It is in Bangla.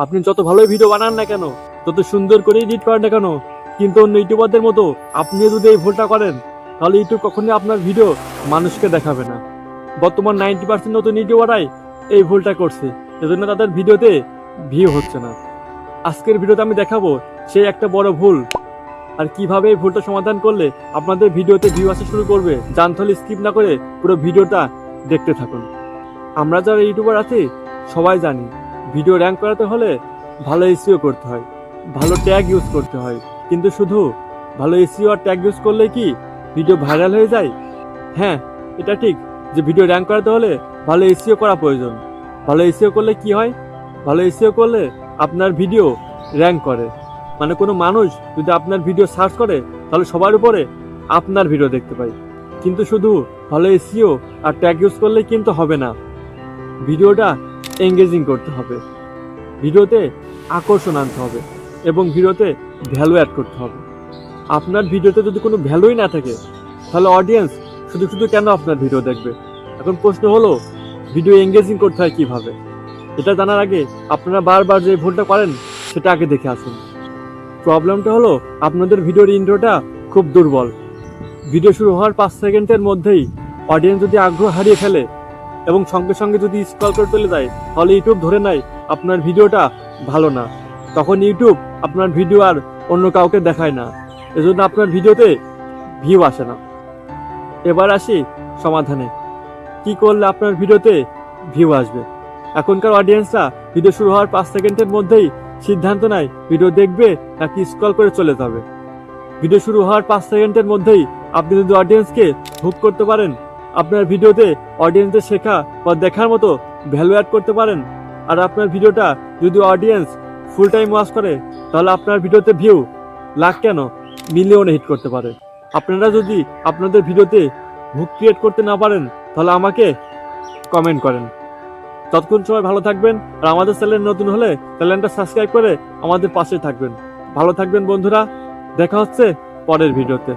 আপনি যত ভালোই ভিডিও বানান না কেন, যত সুন্দর করে এডিট করেন না কেন, কিন্তু অন্য ইউটিউবারদের মতো আপনিও যদি এই ভুলটা করেন, তাহলে ইউটিউব কখনোই আপনার ভিডিও মানুষকে দেখাবে না। বর্তমান 90% নতুন ইউটিউবাররাই এই ভুলটা করছে, এজন্য তাদের ভিডিওতে ভিউ হচ্ছে না। আজকের ভিডিওতে আমি দেখাবো সেই একটা বড় ভুল, আর কিভাবে এই ভুলটা সমাধান করলে আপনাদের ভিডিওতে ভিউ আসা শুরু করবে। জানতে হলে স্কিপ না করে পুরো ভিডিওটা দেখতে থাকুন। আমরা যারা ইউটিউবার আছি সবাই জানি, ভিডিও র্যাঙ্ক করাতে হলে ভালো এসইও করতে হয়, ভালো ট্যাগ ইউজ করতে হয়। কিন্তু শুধু ভালো এসইও আর ট্যাগ ইউজ করলে কি ভিডিও ভাইরাল হয়ে যায়? হ্যাঁ, এটা ঠিক যে ভিডিও র্যাঙ্ক করাতে হলে ভালো এসইও করা প্রয়োজন। ভালো এসইও করলে কি হয়? ভালো এসইও করলে আপনার ভিডিও র্যাঙ্ক করে, মানে কোনো মানুষ যদি আপনার ভিডিও সার্চ করে তাহলে সবার উপরে আপনার ভিডিও দেখতে পায়। কিন্তু শুধু ভালো এসইও আর ট্যাগ ইউজ করলে কিন্তু হবে না, ভিডিওটা এঙ্গেজিং করতে হবে, ভিডিওতে আকর্ষণ আনতে হবে এবং ভিডিওতে ভ্যালু অ্যাড করতে হবে। আপনার ভিডিওতে যদি কোনো ভ্যালুই না থাকে তাহলে অডিয়েন্স শুধু শুধু কেন আপনার ভিডিও দেখবে? এখন প্রশ্ন হলো, ভিডিও এঙ্গেজিং করতে হয় কিভাবে? এটা জানার আগে আপনারা বারবার যে ভুলটা করেন সেটা আগে দেখে আসুন। প্রবলেমটা হলো আপনাদের ভিডিওর ইন্ট্রোটা খুব দুর্বল। ভিডিও শুরু হওয়ার 5 সেকেন্ডের মধ্যেই অডিয়েন্স যদি আগ্রহ হারিয়ে ফেলে এবং সঙ্গে সঙ্গে যদি স্ক্রল করে চলে যায়, তাহলে ইউটিউব ধরে নেয় আপনার ভিডিওটা ভালো না। তখন ইউটিউব আপনার ভিডিও আর অন্য কাউকে দেখায় না, এজন্য আপনার ভিডিওতে ভিউ আসে না। এবার আসি সমাধানে, কি করলে আপনার ভিডিওতে ভিউ আসবে। এখনকার অডিয়েন্সরা ভিডিও শুরু হওয়ার 5 সেকেন্ডের মধ্যেই সিদ্ধান্ত নেয় ভিডিও দেখবে নাকি স্ক্রল করে চলে যাবে। ভিডিও শুরু হওয়ার 5 সেকেন্ডের মধ্যেই আপনি যদি অডিয়েন্সকে হুক করতে পারেন, আপনার ভিডিওতে অডিয়েন্সদের শেখা বা দেখার মতো ভ্যালু অ্যাড করতে পারেন, আর আপনার ভিডিওটা যদি অডিয়েন্স ফুল টাইম ওয়াচ করে, তাহলে আপনার ভিডিওতে ভিউ লাখ কেন মিলিয়নে হিট করতে পারে। আপনারা যদি আপনাদের ভিডিওতে হুক ক্রিয়েট করতে না পারেন তাহলে আমাকে কমেন্ট করেন। ততক্ষণ সবাই ভালো থাকবেন, আর আমাদের চ্যানেল নতুন হলে চ্যানেলটা সাবস্ক্রাইব করে আমাদের পাশে থাকবেন। ভালো থাকবেন বন্ধুরা, দেখা হচ্ছে পরের ভিডিওতে।